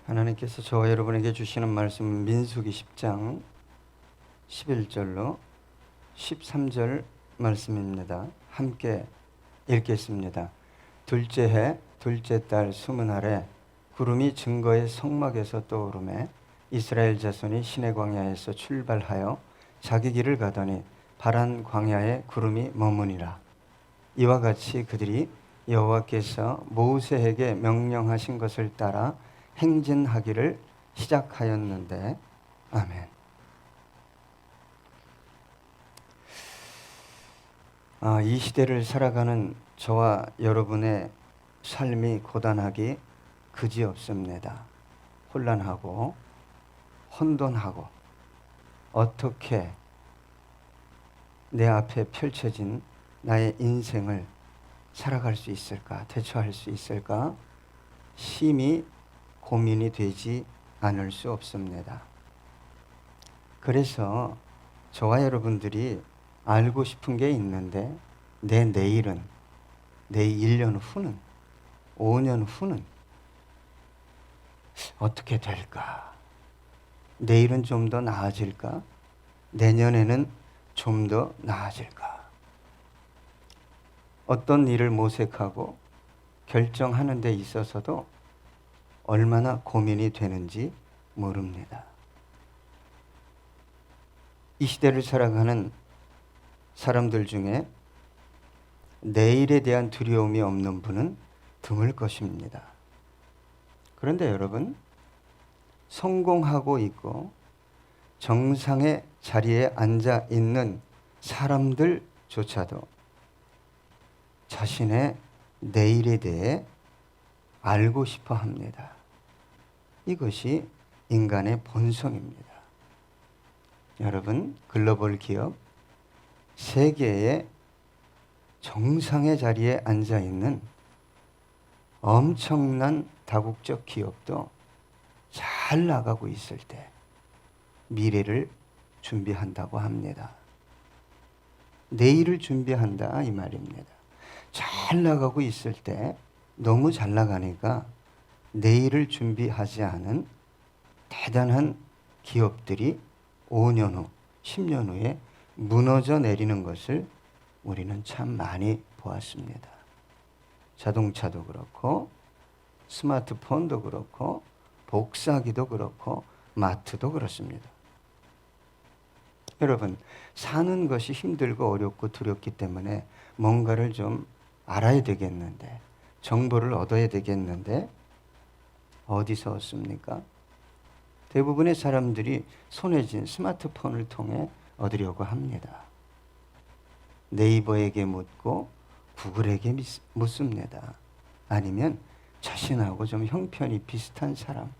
하나님께서 저와 여러분에게 주시는 말씀은 민수기 10장 11절로 13절 말씀입니다. 함께 읽겠습니다. 둘째 해 둘째 달 20날에 구름이 증거의 성막에서 떠오르매 이스라엘 자손이 시내 광야에서 출발하여 자기 길을 가더니 파란 광야에 구름이 머무니라. 이와 같이 그들이 여호와께서 모세에게 명령하신 것을 따라 행진하기를 시작하였는데, 아멘. 이 시대를 살아가는 저와 여러분의 삶이 고단하기 그지없습니다. 혼란하고 혼돈하고 어떻게 내 앞에 펼쳐진 나의 인생을 살아갈 수 있을까, 대처할 수 있을까, 심히 고민이 되지 않을 수 없습니다. 그래서 저와 여러분들이 알고 싶은 게 있는데, 내 내일은, 내 1년 후는, 5년 후는 어떻게 될까? 내일은 좀 더 나아질까? 내년에는 좀 더 나아질까? 어떤 일을 모색하고 결정하는 데 있어서도 얼마나 고민이 되는지 모릅니다. 이 시대를 살아가는 사람들 중에 내일에 대한 두려움이 없는 분은 드물 것입니다. 그런데 여러분, 성공하고 있고 정상의 자리에 앉아 있는 사람들조차도 자신의 내일에 대해 알고 싶어 합니다. 이것이 인간의 본성입니다. 여러분, 글로벌 기업, 세계의 정상의 자리에 앉아 있는 엄청난 다국적 기업도 잘 나가고 있을 때 미래를 준비한다고 합니다. 내일을 준비한다 이 말입니다. 잘 나가고 있을 때 너무 잘 나가니까 내일을 준비하지 않은 대단한 기업들이 5년 후, 10년 후에 무너져 내리는 것을 우리는 참 많이 보았습니다. 자동차도 그렇고 스마트폰도 그렇고 복사기도 그렇고 마트도 그렇습니다. 여러분, 사는 것이 힘들고 어렵고 두렵기 때문에 뭔가를 좀 알아야 되겠는데, 정보를 얻어야 되겠는데 어디서 얻습니까? 대부분의 사람들이 손에 쥔 스마트폰을 통해 얻으려고 합니다. 네이버에게 묻고 구글에게 묻습니다. 아니면 자신하고 좀 형편이 비슷한 사람,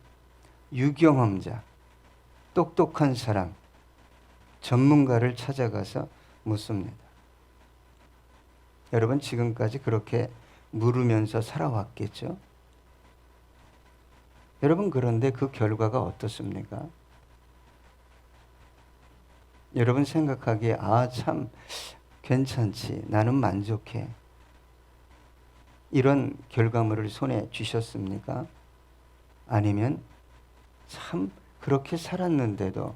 유경험자, 똑똑한 사람, 전문가를 찾아가서 묻습니다. 여러분, 지금까지 그렇게 물으면서 살아왔겠죠? 여러분, 그런데 그 결과가 어떻습니까? 여러분 생각하기에 참 괜찮지, 나는 만족해, 이런 결과물을 손에 쥐셨습니까? 아니면 참 그렇게 살았는데도,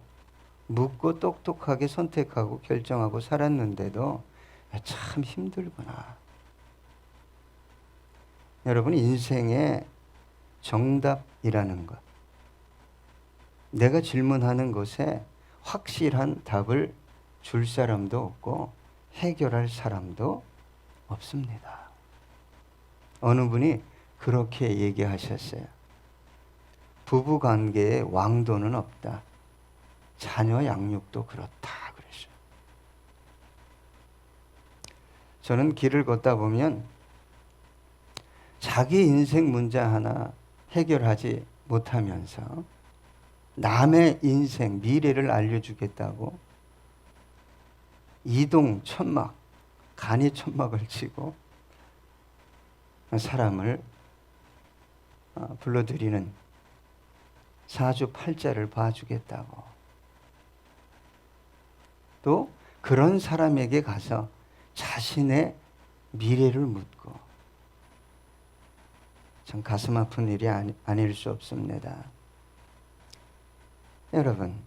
묻고 똑똑하게 선택하고 결정하고 살았는데도 참 힘들구나. 여러분, 인생의 정답이라는 것, 내가 질문하는 것에 확실한 답을 줄 사람도 없고 해결할 사람도 없습니다. 어느 분이 그렇게 얘기하셨어요. 부부 관계에 왕도는 없다. 자녀 양육도 그렇다 그랬어요. 저는 길을 걷다 보면 자기 인생 문제 하나 해결하지 못하면서 남의 인생, 미래를 알려주겠다고 이동 천막, 간이 천막을 치고 사람을 불러들이는 사주팔자를 봐주겠다고, 또 그런 사람에게 가서 자신의 미래를 묻고, 참 가슴 아픈 일이 아닐 수 없습니다. 여러분,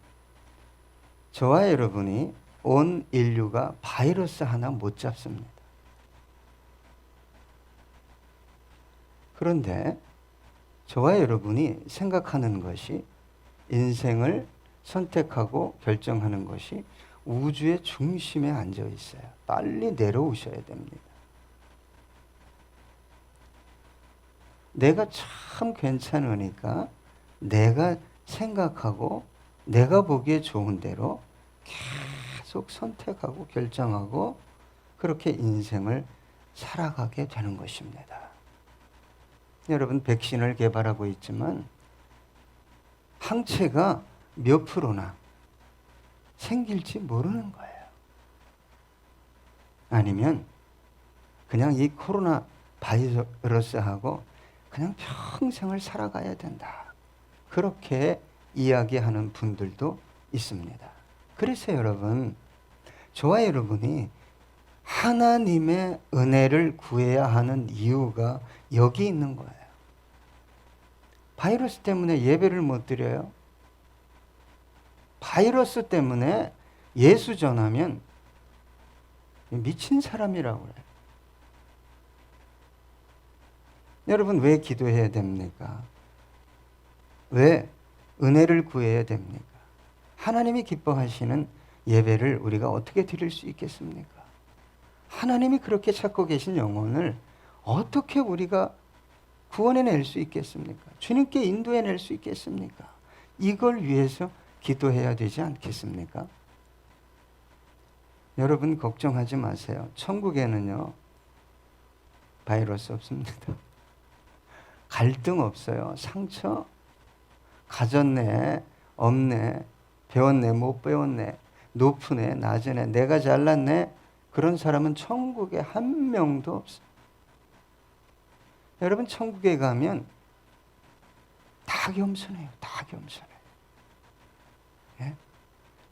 저와 여러분이 온 인류가 바이러스 하나 못 잡습니다. 그런데 저와 여러분이 생각하는 것이, 인생을 선택하고 결정하는 것이 우주의 중심에 앉아 있어요. 빨리 내려오셔야 됩니다. 내가 참 괜찮으니까 내가 생각하고 내가 보기에 좋은 대로 계속 선택하고 결정하고 그렇게 인생을 살아가게 되는 것입니다. 여러분, 백신을 개발하고 있지만 항체가 몇 프로나 생길지 모르는 거예요. 아니면 그냥 이 코로나 바이러스하고 그냥 평생을 살아가야 된다, 그렇게 이야기하는 분들도 있습니다. 그래서 여러분, 저와 여러분이 하나님의 은혜를 구해야 하는 이유가 여기 있는 거예요. 바이러스 때문에 예배를 못 드려요. 바이러스 때문에 예수 전하면 미친 사람이라고 그래요. 여러분, 왜 기도해야 됩니까? 왜 은혜를 구해야 됩니까? 하나님이 기뻐하시는 예배를 우리가 어떻게 드릴 수 있겠습니까? 하나님이 그렇게 찾고 계신 영혼을 어떻게 우리가 구원해낼 수 있겠습니까? 주님께 인도해낼 수 있겠습니까? 이걸 위해서 기도해야 되지 않겠습니까? 여러분, 걱정하지 마세요. 천국에는요, 바이러스 없습니다. 갈등 없어요. 상처 가졌네, 없네, 배웠네, 못 배웠네, 높으네, 낮으네, 내가 잘났네, 그런 사람은 천국에 한 명도 없어요. 여러분, 천국에 가면 다 겸손해요. 다 겸손해요. 예?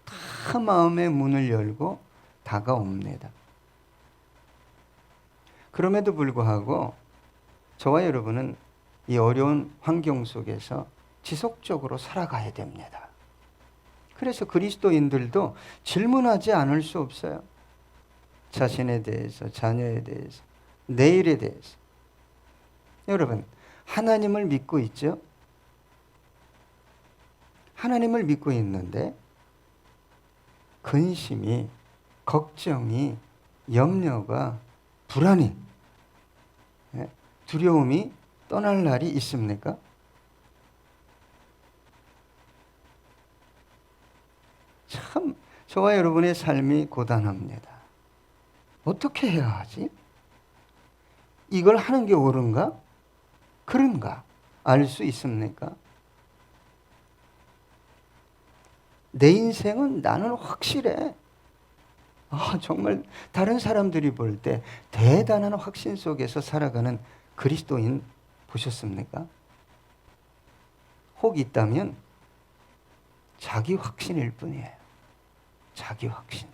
다 마음의 문을 열고 다가옵니다. 그럼에도 불구하고 저와 여러분은 이 어려운 환경 속에서 지속적으로 살아가야 됩니다. 그래서 그리스도인들도 질문하지 않을 수 없어요. 자신에 대해서, 자녀에 대해서, 내일에 대해서. 여러분, 하나님을 믿고 있죠? 하나님을 믿고 있는데 근심이, 걱정이, 염려가, 불안이, 두려움이 떠날 날이 있습니까? 참 저와 여러분의 삶이 고단합니다. 어떻게 해야 하지? 이걸 하는 게 옳은가? 그런가? 알 수 있습니까? 내 인생은 나는 확실해. 정말 다른 사람들이 볼 때 대단한 확신 속에서 살아가는 그리스도인 보셨습니까? 혹 있다면 자기 확신일 뿐이에요. 자기 확신.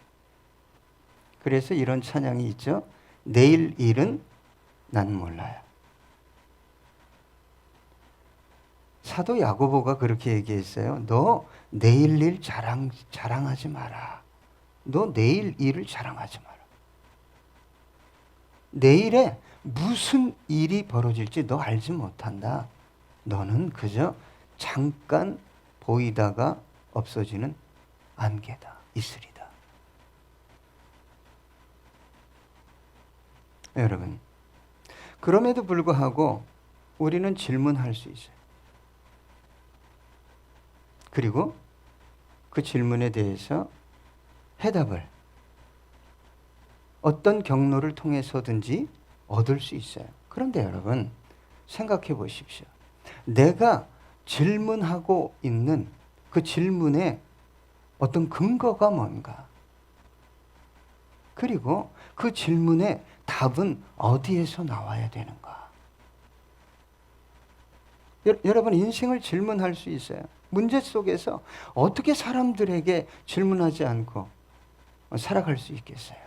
그래서 이런 찬양이 있죠. 내일 일은 난 몰라요. 사도 야고보가 그렇게 얘기했어요. 너 내일 일 자랑하지 마라. 너 내일 일을 자랑하지 마라. 내일에 무슨 일이 벌어질지 너 알지 못한다. 너는 그저 잠깐 보이다가 없어지는 안개다. 이슬이다. 여러분, 그럼에도 불구하고 우리는 질문할 수 있어요. 그리고 그 질문에 대해서 해답을 어떤 경로를 통해서든지 얻을 수 있어요. 그런데 여러분, 생각해 보십시오. 내가 질문하고 있는 그 질문에 어떤 근거가 뭔가? 그리고 그 질문의 답은 어디에서 나와야 되는가? 여러분, 인생을 질문할 수 있어요. 문제 속에서 어떻게 사람들에게 질문하지 않고 살아갈 수 있겠어요?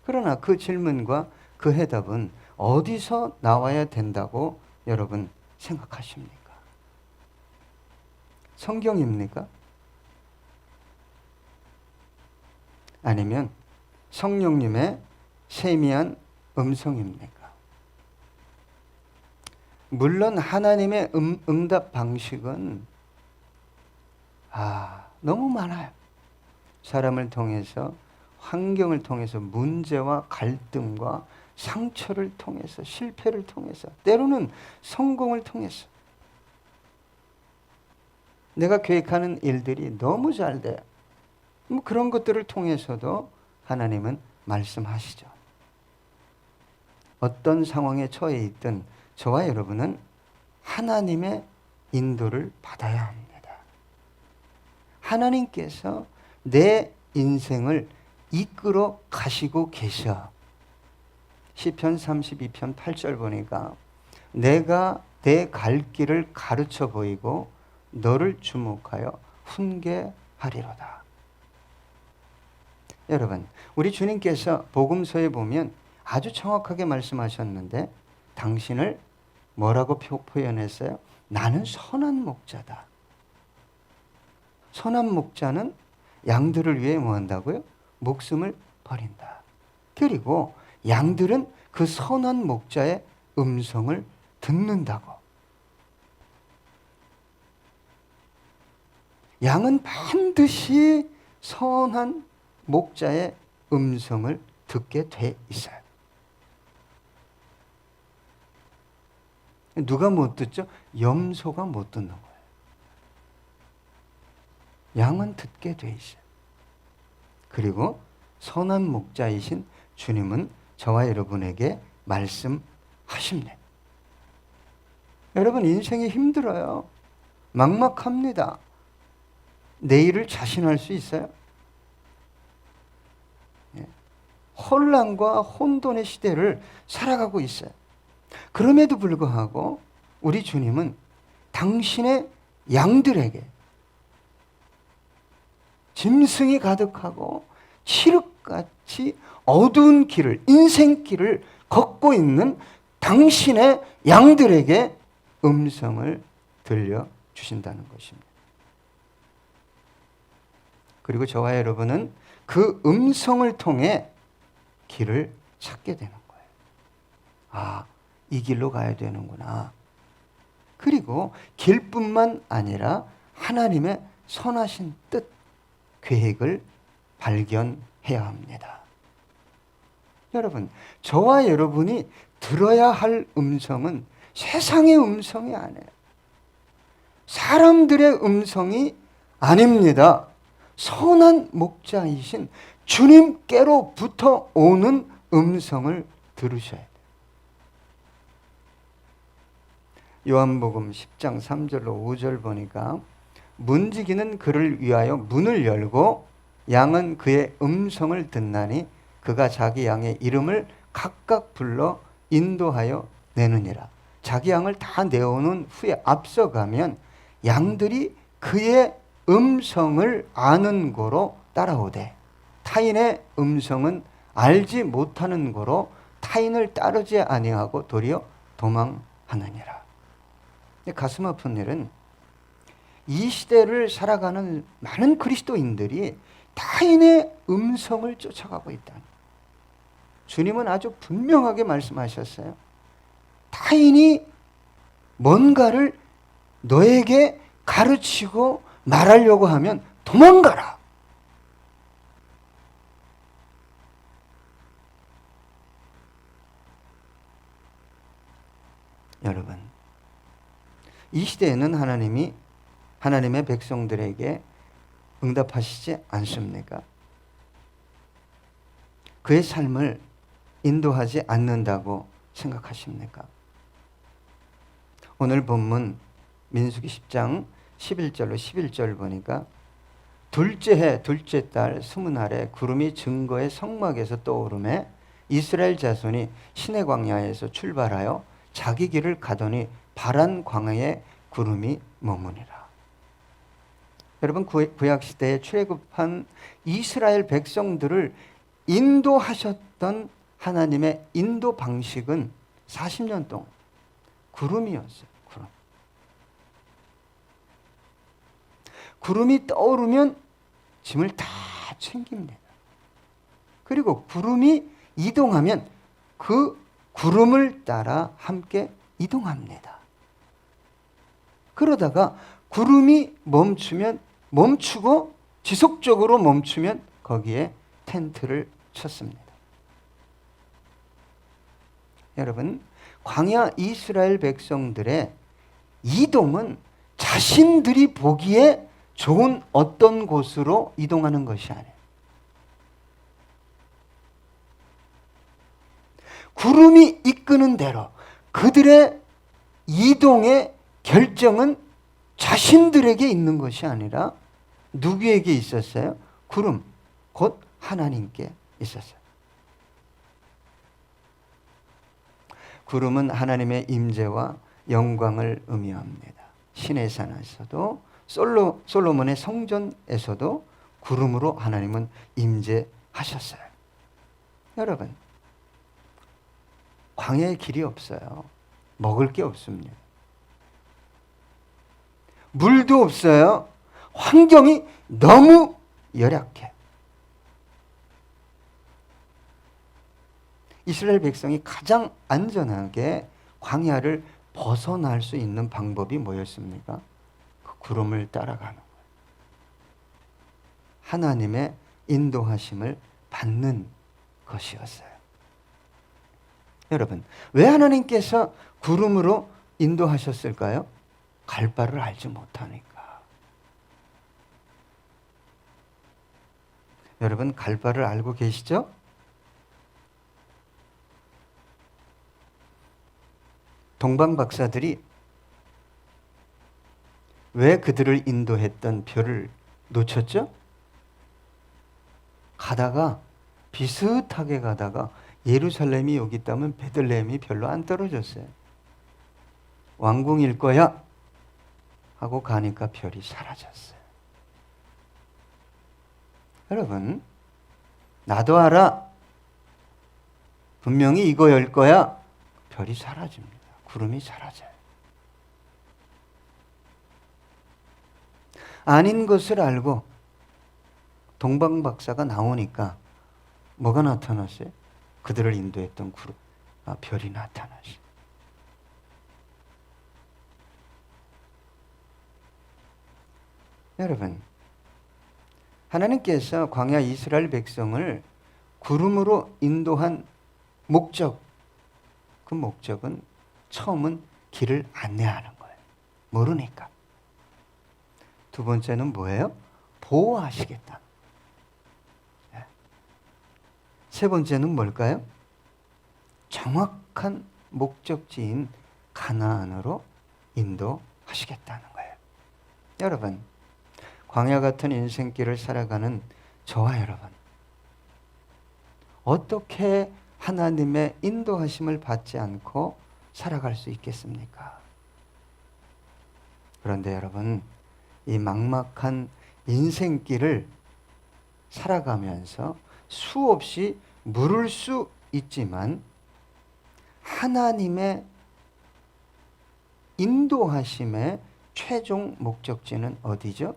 그러나 그 질문과 그 해답은 어디서 나와야 된다고 여러분 생각하십니까? 성경입니까? 아니면 성령님의 세미한 음성입니까? 물론 하나님의 응답 방식은 너무 많아요. 사람을 통해서, 환경을 통해서, 문제와 갈등과 상처를 통해서, 실패를 통해서, 때로는 성공을 통해서 내가 계획하는 일들이 너무 잘 돼요. 그런 것들을 통해서도 하나님은 말씀하시죠. 어떤 상황에 처해 있든 저와 여러분은 하나님의 인도를 받아야 합니다. 하나님께서 내 인생을 이끌어 가시고 계셔. 시편 32편 8절 보니까 내가 내 갈 길을 가르쳐 보이고 너를 주목하여 훈계하리로다. 여러분, 우리 주님께서 복음서에 보면 아주 정확하게 말씀하셨는데 당신을 뭐라고 표현했어요? 나는 선한 목자다. 선한 목자는 양들을 위해 뭐 한다고요? 목숨을 버린다. 그리고 양들은 그 선한 목자의 음성을 듣는다고. 양은 반드시 선한 목자의 음성을 듣게 돼 있어요. 누가 못 듣죠? 염소가 못 듣는 거예요. 양은 듣게 돼 있어요. 그리고 선한 목자이신 주님은 저와 여러분에게 말씀하십니다. 여러분, 인생이 힘들어요. 막막합니다. 내일을 자신할 수 있어요? 혼란과 혼돈의 시대를 살아가고 있어요. 그럼에도 불구하고 우리 주님은 당신의 양들에게 짐승이 가득하고 칠흑같이 어두운 길을, 인생길을 걷고 있는 당신의 양들에게 음성을 들려주신다는 것입니다. 그리고 저와 여러분은 그 음성을 통해 길을 찾게 되는 거예요. 이 길로 가야 되는구나. 그리고 길뿐만 아니라 하나님의 선하신 뜻, 계획을 발견해야 합니다. 여러분, 저와 여러분이 들어야 할 음성은 세상의 음성이 아니에요. 사람들의 음성이 아닙니다. 선한 목자이신 주님께로부터 오는 음성을 들으셔야 돼요. 요한복음 10장 3절로 5절 보니까 문지기는 그를 위하여 문을 열고 양은 그의 음성을 듣나니 그가 자기 양의 이름을 각각 불러 인도하여 내느니라. 자기 양을 다 내어놓은 후에 앞서가면 양들이 그의 음성을 아는 고로 따라오되 타인의 음성은 알지 못하는 고로 타인을 따르지 아니하고 도리어 도망하느니라. 가슴 아픈 일은 이 시대를 살아가는 많은 그리스도인들이 타인의 음성을 쫓아가고 있다. 주님은 아주 분명하게 말씀하셨어요. 타인이 뭔가를 너에게 가르치고 말하려고 하면 도망가라. 여러분, 이 시대에는 하나님이 하나님의 백성들에게 응답하시지 않습니까? 그의 삶을 인도하지 않는다고 생각하십니까? 오늘 본문 민수기 10장 11절로 11절 보니까 둘째 해 둘째 달 20날에 구름이 증거의 성막에서 떠오르매 이스라엘 자손이 시내 광야에서 출발하여 자기 길을 가더니 파란 광야에 구름이 머무니라. 여러분, 구약 시대에 출애굽한 이스라엘 백성들을 인도하셨던 하나님의 인도 방식은 40년 동안 구름이었어요. 구름. 구름이 떠오르면 짐을 다 챙깁니다. 그리고 구름이 이동하면 그 구름을 따라 함께 이동합니다. 그러다가 구름이 멈추고 지속적으로 멈추면 거기에 텐트를 쳤습니다. 여러분, 광야 이스라엘 백성들의 이동은 자신들이 보기에 좋은 어떤 곳으로 이동하는 것이 아니에요. 구름이 이끄는 대로 그들의 이동의 결정은 자신들에게 있는 것이 아니라 누구에게 있었어요? 구름, 곧 하나님께 있었어요. 구름은 하나님의 임재와 영광을 의미합니다. 시내산에서도 솔로몬의 성전에서도 구름으로 하나님은 임재하셨어요. 여러분, 광야에 길이 없어요. 먹을 게 없습니다. 물도 없어요. 환경이 너무 열악해. 이스라엘 백성이 가장 안전하게 광야를 벗어날 수 있는 방법이 뭐였습니까? 그 구름을 따라가는 거예요. 하나님의 인도하심을 받는 것이었어요. 여러분, 왜 하나님께서 구름으로 인도하셨을까요? 갈 바를 알지 못하니까. 여러분, 갈 바를 알고 계시죠? 동방 박사들이 왜 그들을 인도했던 별을 놓쳤죠? 가다가 비슷하게 가다가 예루살렘이 여기 있다면 베들레헴이 별로 안 떨어졌어요. 왕궁일 거야 하고 가니까 별이 사라졌어요. 여러분, 나도 알아. 분명히 이거일 거야. 별이 사라집니다. 구름이 사라져요. 아닌 것을 알고 동방박사가 나오니까 뭐가 나타났어요? 그들을 인도했던 구름, 별이 나타났어요. 여러분, 하나님께서 광야 이스라엘 백성을 구름으로 인도한 목적, 그 목적은 처음은 길을 안내하는 거예요. 모르니까. 두 번째는 뭐예요? 보호하시겠다. 세 번째는 뭘까요? 정확한 목적지인 가나안으로 인도하시겠다는 거예요. 여러분, 광야 같은 인생길을 살아가는 저와 여러분, 어떻게 하나님의 인도하심을 받지 않고 살아갈 수 있겠습니까? 그런데 여러분, 이 막막한 인생길을 살아가면서 수없이 물을 수 있지만 하나님의 인도하심의 최종 목적지는 어디죠?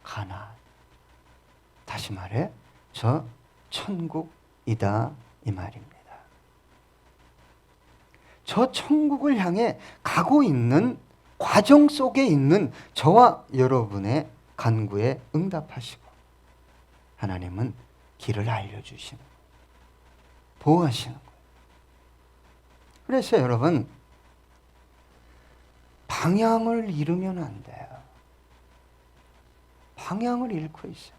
가나안. 다시 말해, 저 천국이다 이 말입니다. 저 천국을 향해 가고 있는 과정 속에 있는 저와 여러분의 간구에 응답하시고 하나님은 길을 알려주시는 거예요. 보호하시는 거예요. 그래서 여러분, 방향을 잃으면 안 돼요. 방향을 잃고 있어요.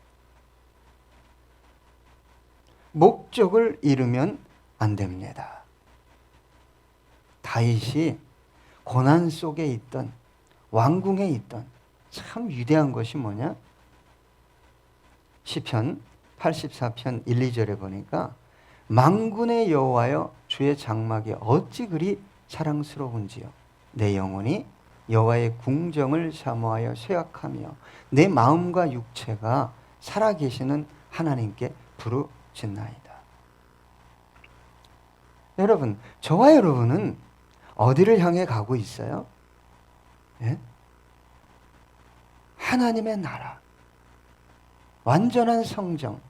목적을 잃으면 안 됩니다. 다윗이 고난 속에 있던, 왕궁에 있던 참 위대한 것이 뭐냐? 시편 84편 1, 2절에 보니까 만군의 여호와여 주의 장막이 어찌 그리 사랑스러운지요. 내 영혼이 여호와의 궁정을 사모하여 쇠약하며 내 마음과 육체가 살아계시는 하나님께 부르짖나이다. 여러분, 저와 여러분은 어디를 향해 가고 있어요? 예? 하나님의 나라, 완전한 성정,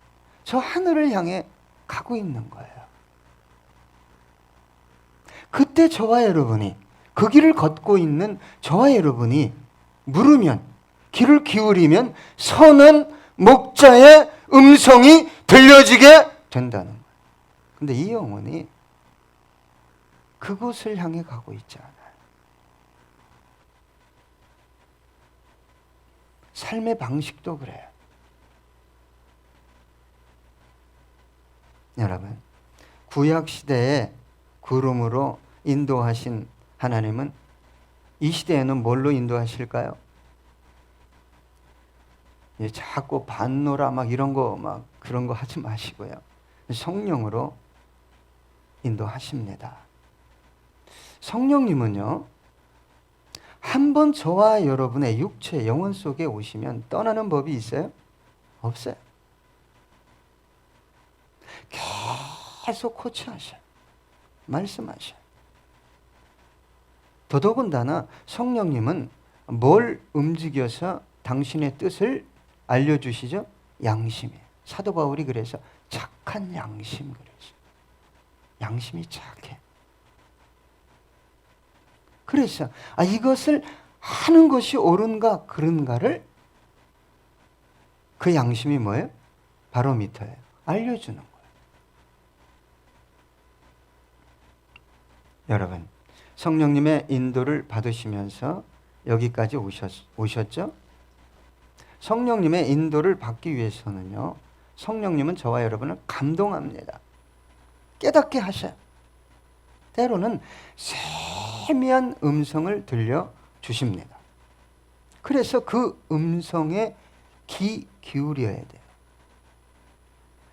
저 하늘을 향해 가고 있는 거예요. 그때 저와 여러분이, 그 길을 걷고 있는 저와 여러분이 물으면, 귀를 기울이면 선한 목자의 음성이 들려지게 된다는 거예요. 근데 이 영혼이 그곳을 향해 가고 있지 않아요. 삶의 방식도 그래요. 여러분, 구약 시대에 구름으로 인도하신 하나님은 이 시대에는 뭘로 인도하실까요? 자꾸 반노라 막 이런 거 막 그런 거 하지 마시고요. 성령으로 인도하십니다. 성령님은요, 한번 저와 여러분의 육체, 영혼 속에 오시면 떠나는 법이 있어요? 없어요. 계속 코치하셔. 말씀하셔. 더더군다나 성령님은 뭘 움직여서 당신의 뜻을 알려주시죠? 양심이에요. 사도 바울이 그래서 착한 양심 그러죠. 양심이 착해. 그래서 이것을 하는 것이 옳은가 그른가를 그 양심이 뭐예요? 바로미터예요. 알려주는 거예요. 여러분, 성령님의 인도를 받으시면서 여기까지 오셨죠? 성령님의 인도를 받기 위해서는요, 성령님은 저와 여러분을 감동합니다. 깨닫게 하셔요. 때로는 세미한 음성을 들려주십니다. 그래서 그 음성에 귀 기울여야 돼요.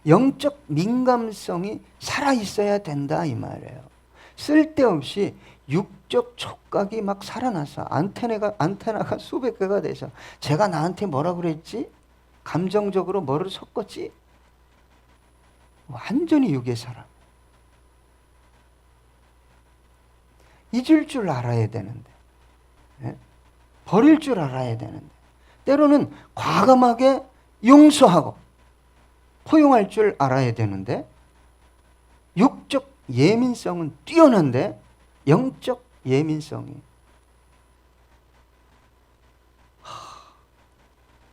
영적 민감성이 살아있어야 된다 이 말이에요. 쓸데없이 육적 촉각이 막 살아나서 안테나가 수백 개가 돼서 제가 나한테 뭐라 그랬지? 감정적으로 뭐를 섞었지? 완전히 육의 사람. 잊을 줄 알아야 되는데, 버릴 줄 알아야 되는데, 때로는 과감하게 용서하고 포용할 줄 알아야 되는데, 육적 예민성은 뛰어난데 영적 예민성이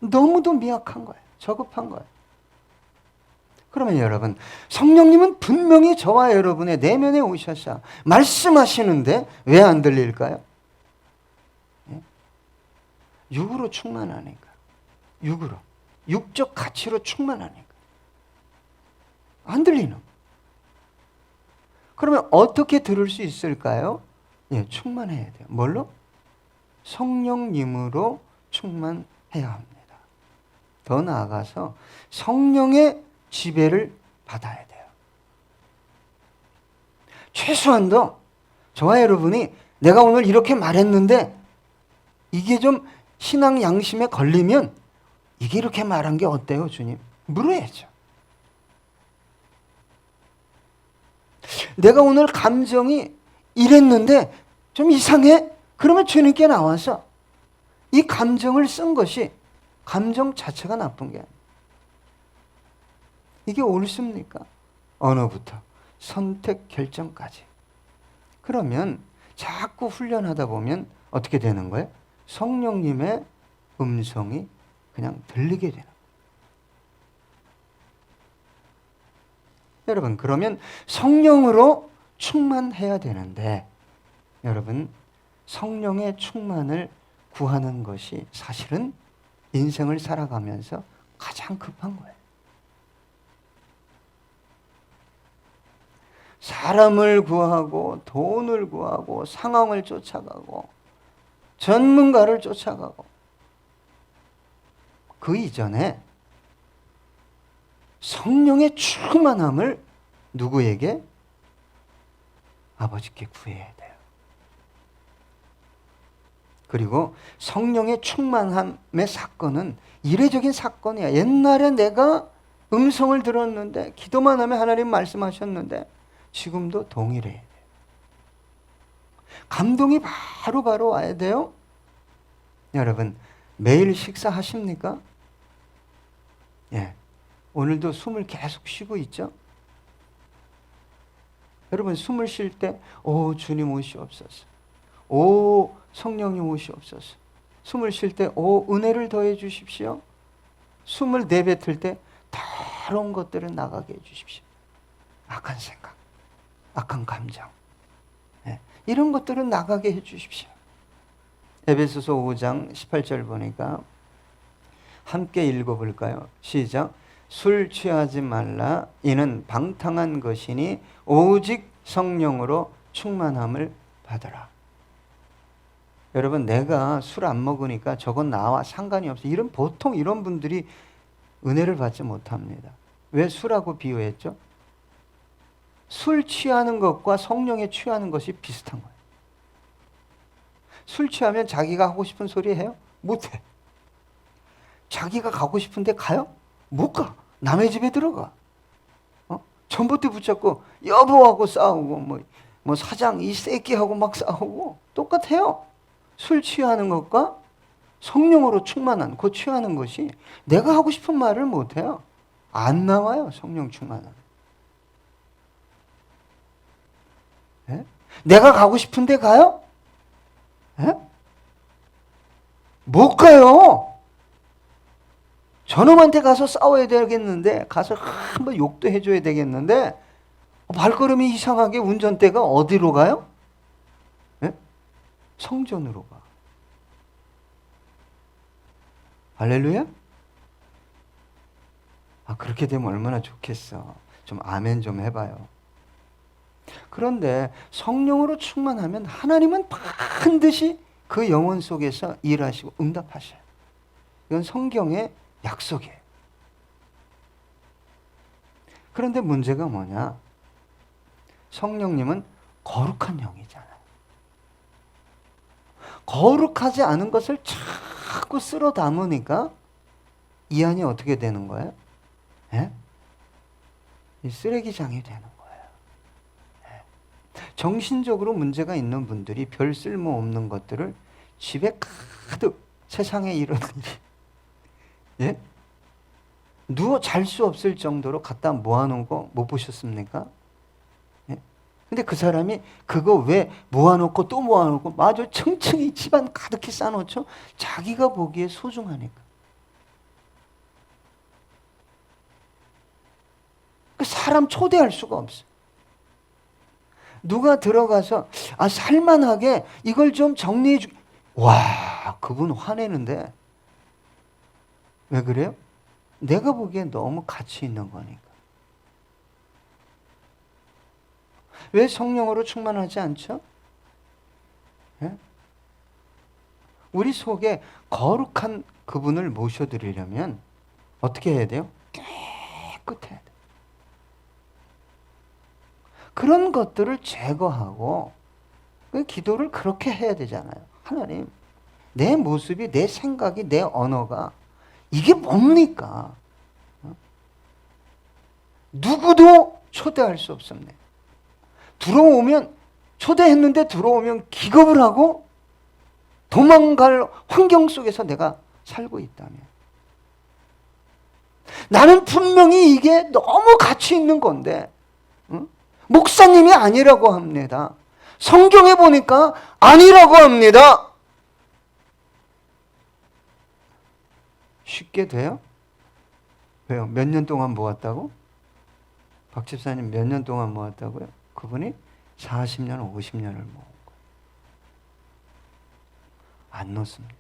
너무도 미약한 거예요. 저급한 거예요. 그러면 여러분, 성령님은 분명히 저와 여러분의 내면에 오셔서 말씀하시는데 왜 안 들릴까요? 육으로 충만하니까. 육으로. 육적 가치로 충만하니까. 안 들리는 거예요. 그러면 어떻게 들을 수 있을까요? 충만해야 돼요. 뭘로? 성령님으로 충만해야 합니다. 더 나아가서 성령의 지배를 받아야 돼요. 최소한도 저와 여러분이 내가 오늘 이렇게 말했는데 이게 좀 신앙 양심에 걸리면 이게 이렇게 말한 게 어때요, 주님? 물어야죠. 내가 오늘 감정이 이랬는데 좀 이상해? 그러면 주님께 나와서 이 감정을 쓴 것이 감정 자체가 나쁜 게 아니에요. 이게 옳습니까? 언어부터 선택 결정까지. 그러면 자꾸 훈련하다 보면 어떻게 되는 거예요? 성령님의 음성이 그냥 들리게 되는 거예요. 여러분, 그러면 성령으로 충만해야 되는데, 여러분, 성령의 충만을 구하는 것이 사실은 인생을 살아가면서 가장 급한 거예요. 사람을 구하고 돈을 구하고 상황을 쫓아가고 전문가를 쫓아가고 그 이전에 성령의 충만함을 누구에게? 아버지께 구해야 돼요. 그리고 성령의 충만함의 사건은 이례적인 사건이야. 옛날에 내가 음성을 들었는데 기도만 하면 하나님 말씀하셨는데 지금도 동일해야 돼요. 감동이 바로바로 와야 돼요. 여러분, 매일 식사하십니까? 예. 오늘도 숨을 계속 쉬고 있죠? 여러분, 숨을 쉴 때, 오, 주님 오시옵소서. 오, 성령님 오시옵소서. 숨을 쉴 때, 오, 은혜를 더해 주십시오. 숨을 내뱉을 때, 더러운 것들을 나가게 해 주십시오. 악한 생각, 악한 감정. 예. 이런 것들은 나가게 해 주십시오. 에베소서 5장 18절 보니까 함께 읽어볼까요? 시작. 술 취하지 말라. 이는 방탕한 것이니 오직 성령으로 충만함을 받으라. 여러분, 내가 술 안 먹으니까 저건 나와 상관이 없어. 보통 이런 분들이 은혜를 받지 못합니다. 왜 술하고 비유했죠? 술 취하는 것과 성령에 취하는 것이 비슷한 거예요. 술 취하면 자기가 하고 싶은 소리 해요? 못해. 자기가 가고 싶은데 가요? 못 가. 남의 집에 들어가. 전봇대 붙잡고 여보하고 싸우고 뭐 사장 이 새끼하고 막 싸우고 똑같아요. 술 취하는 것과 성령으로 충만한 그 취하는 것이 내가 하고 싶은 말을 못 해요. 안 나와요. 성령 충만은. 예? 내가 가고 싶은데 가요? 예? 못 가요. 저놈한테 가서 싸워야 되겠는데, 가서 한번 욕도 해줘야 되겠는데, 발걸음이 이상하게 운전대가 어디로 가요? 예? 성전으로 가. 할렐루야? 그렇게 되면 얼마나 좋겠어. 좀 아멘 좀 해봐요. 그런데 성령으로 충만하면 하나님은 반드시 그 영혼 속에서 일하시고 응답하셔요. 이건 성경의 약속이에요. 그런데 문제가 뭐냐? 성령님은 거룩한 영이잖아요. 거룩하지 않은 것을 자꾸 쓸어 담으니까 이 안이 어떻게 되는 거예요? 예? 이 쓰레기장이 되는 거예요. 예. 정신적으로 문제가 있는 분들이 별 쓸모없는 것들을 집에 가득, 세상에 이런 일이, 예? 누워 잘 수 없을 정도로 갖다 모아놓은 거 못 보셨습니까? 예? 근데 그 사람이 그거 왜 모아놓고 또 모아놓고 마저 층층이 집안 가득히 쌓아놓죠? 자기가 보기에 소중하니까. 그 사람 초대할 수가 없어. 누가 들어가서 살만하게 이걸 좀 정리해 주. 와, 그분 화내는데 왜 그래요? 내가 보기엔 너무 가치 있는 거니까. 왜 성령으로 충만하지 않죠? 예? 우리 속에 거룩한 그분을 모셔드리려면 어떻게 해야 돼요? 깨끗해야 돼요. 그런 것들을 제거하고 그 기도를 그렇게 해야 되잖아요. 하나님, 내 모습이, 내 생각이, 내 언어가 이게 뭡니까? 누구도 초대할 수 없습니다. 들어오면, 초대했는데 들어오면 기겁을 하고 도망갈 환경 속에서 내가 살고 있다면, 나는 분명히 이게 너무 가치 있는 건데, 목사님이 아니라고 합니다. 성경에 보니까 아니라고 합니다. 쉽게 돼요? 왜요? 몇 년 동안 모았다고? 박 집사님 몇 년 동안 모았다고요? 그분이 40년, 50년을 모은 거예요. 안 놓습니다.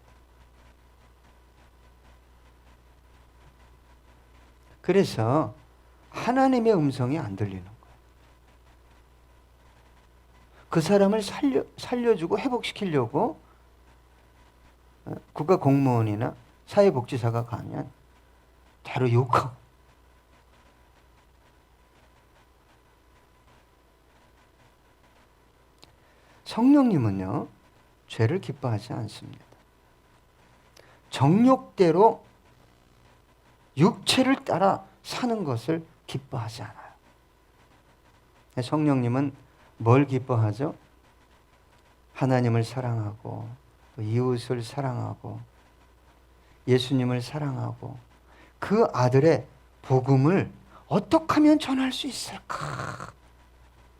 그래서 하나님의 음성이 안 들리는 거예요. 그 사람을 살려주고 회복시키려고 국가 공무원이나 사회복지사가 가면 바로 욕하고, 성령님은요 죄를 기뻐하지 않습니다. 정욕대로 육체를 따라 사는 것을 기뻐하지 않아요. 성령님은 뭘 기뻐하죠? 하나님을 사랑하고 이웃을 사랑하고 예수님을 사랑하고 그 아들의 복음을 어떻게 하면 전할 수 있을까?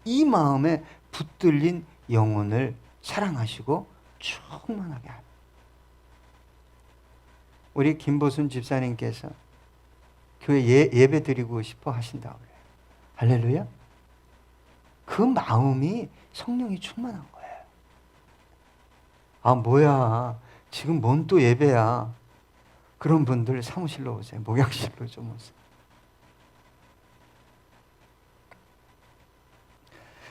이 마음에 붙들린 영혼을 사랑하시고 충만하게 합니다. 우리 김보순 집사님께서 교회 예배 드리고 싶어 하신다고 그래요. 할렐루야. 그 마음이 성령이 충만한 거예요. 아, 뭐야. 지금 뭔 또 예배야. 그런 분들 사무실로 오세요. 목양실로 좀 오세요.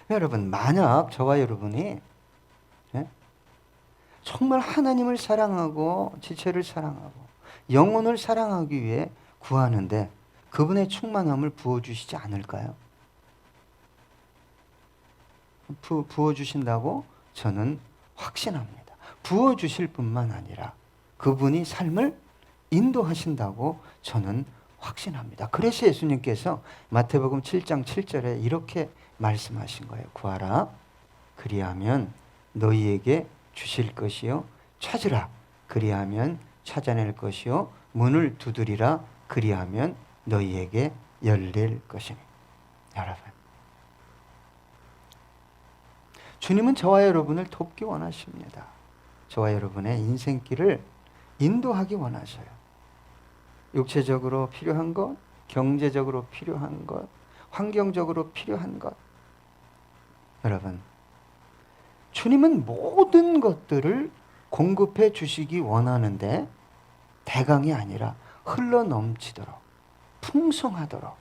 여러분, 만약 저와 여러분이 정말 하나님을 사랑하고 지체를 사랑하고 영혼을 사랑하기 위해 구하는데 그분의 충만함을 부어주시지 않을까요? 부어주신다고 저는 확신합니다. 부어주실 뿐만 아니라 그분이 삶을 인도하신다고 저는 확신합니다. 그래서 예수님께서 마태복음 7장 7절에 이렇게 말씀하신 거예요. 구하라. 그리하면 너희에게 주실 것이요. 찾으라. 그리하면 찾아낼 것이요. 문을 두드리라. 그리하면 너희에게 열릴 것이니. 여러분, 주님은 저와 여러분을 돕기 원하십니다. 저와 여러분의 인생길을 인도하기 원하셔요. 육체적으로 필요한 것, 경제적으로 필요한 것, 환경적으로 필요한 것. 여러분, 주님은 모든 것들을 공급해 주시기 원하는데 대강이 아니라 흘러 넘치도록 풍성하도록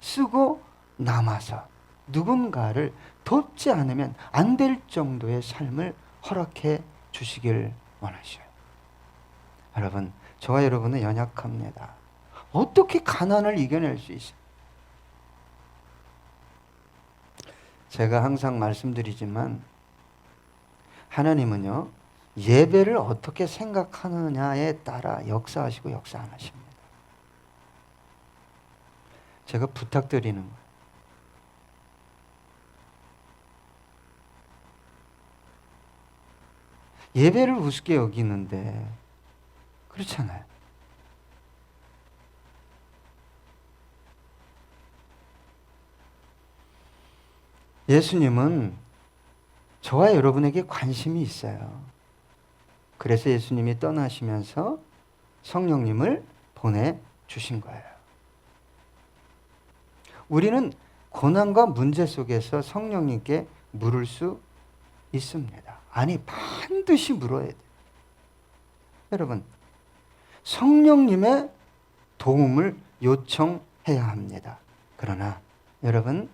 쓰고 남아서 누군가를 돕지 않으면 안 될 정도의 삶을 허락해 주시길 원하셔요. 여러분, 저와 여러분은 연약합니다. 어떻게 가난을 이겨낼 수 있어요? 제가 항상 말씀드리지만 하나님은요, 예배를 어떻게 생각하느냐에 따라 역사하시고 역사 안 하십니다. 제가 부탁드리는 거예요. 예배를 우습게 여기는데 그렇잖아요. 예수님은 저와 여러분에게 관심이 있어요. 그래서 예수님이 떠나시면서 성령님을 보내주신 거예요. 우리는 고난과 문제 속에서 성령님께 물을 수 있습니다. 아니, 반드시 물어야 돼요. 여러분, 성령님의 도움을 요청해야 합니다. 그러나 여러분,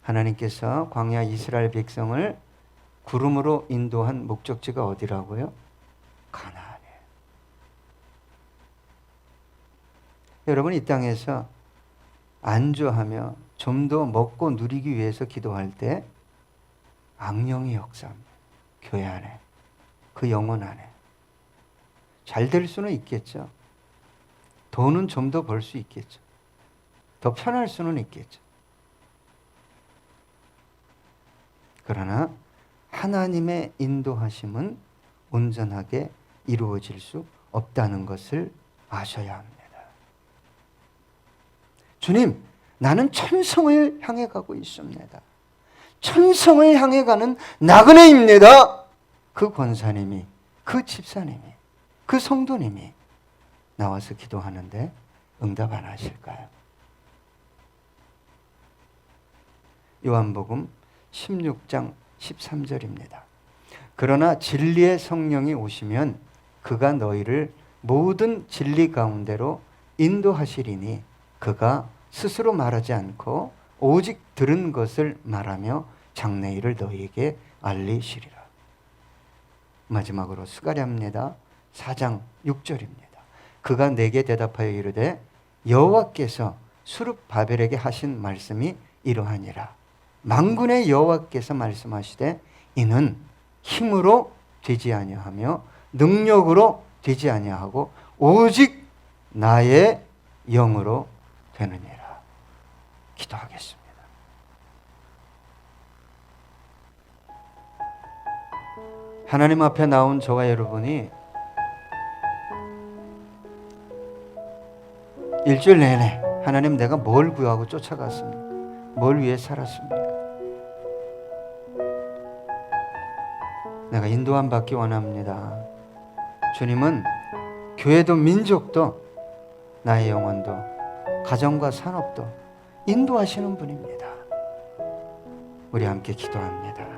하나님께서 광야 이스라엘 백성을 구름으로 인도한 목적지가 어디라고요? 가나안이에요. 여러분, 이 땅에서 안주하며 좀 더 먹고 누리기 위해서 기도할 때 악령의 역사입니다. 교회 안에, 그 영혼 안에. 잘 될 수는 있겠죠. 돈은 좀 더 벌 수 있겠죠. 더 편할 수는 있겠죠. 그러나 하나님의 인도하심은 온전하게 이루어질 수 없다는 것을 아셔야 합니다. 주님, 나는 천성을 향해 가고 있습니다. 천성을 향해 가는 나그네입니다. 그 권사님이, 그 집사님이, 그 성도님이 나와서 기도하는데 응답 안 하실까요? 요한복음 16장 13절입니다. 그러나 진리의 성령이 오시면 그가 너희를 모든 진리 가운데로 인도하시리니 그가 스스로 말하지 않고 오직 들은 것을 말하며 장래일을 너희에게 알리시리라. 마지막으로 스가랴입니다. 4장 6절입니다. 그가 내게 대답하여 이르되 여호와께서 수룹바벨에게 하신 말씀이 이러하니라. 만군의 여호와께서 말씀하시되 이는 힘으로 되지 아니하며 능력으로 되지 아니하고 오직 나의 영으로 되느니라. 기도하겠습니다. 하나님 앞에 나온 저와 여러분이 일주일 내내 하나님 내가 뭘 구하고 쫓아갔습니까? 뭘 위해 살았습니까? 내가 인도함 받기 원합니다. 주님은 교회도 민족도 나의 영혼도 가정과 산업도 인도하시는 분입니다. 우리 함께 기도합니다.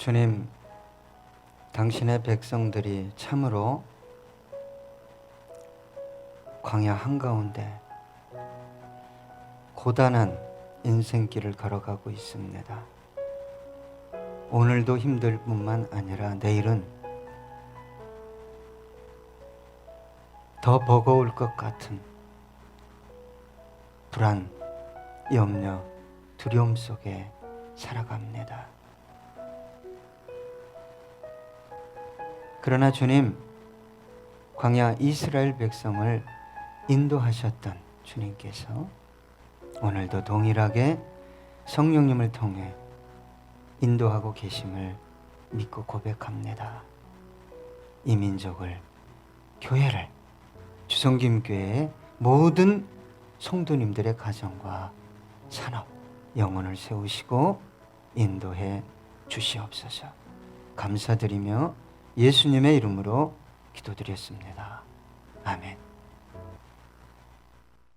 주님, 당신의 백성들이 참으로 광야 한가운데 고단한 인생길을 걸어가고 있습니다. 오늘도 힘들 뿐만 아니라 내일은 더 버거울 것 같은 불안, 염려, 두려움 속에 살아갑니다. 그러나 주님, 광야 이스라엘 백성을 인도하셨던 주님께서 오늘도 동일하게 성령님을 통해 인도하고 계심을 믿고 고백합니다. 이 민족을, 교회를, 주성김교회의 모든 성도님들의 가정과 산업, 영혼을 세우시고 인도해 주시옵소서. 감사드리며 예수님의 이름으로 기도드렸습니다. 아멘.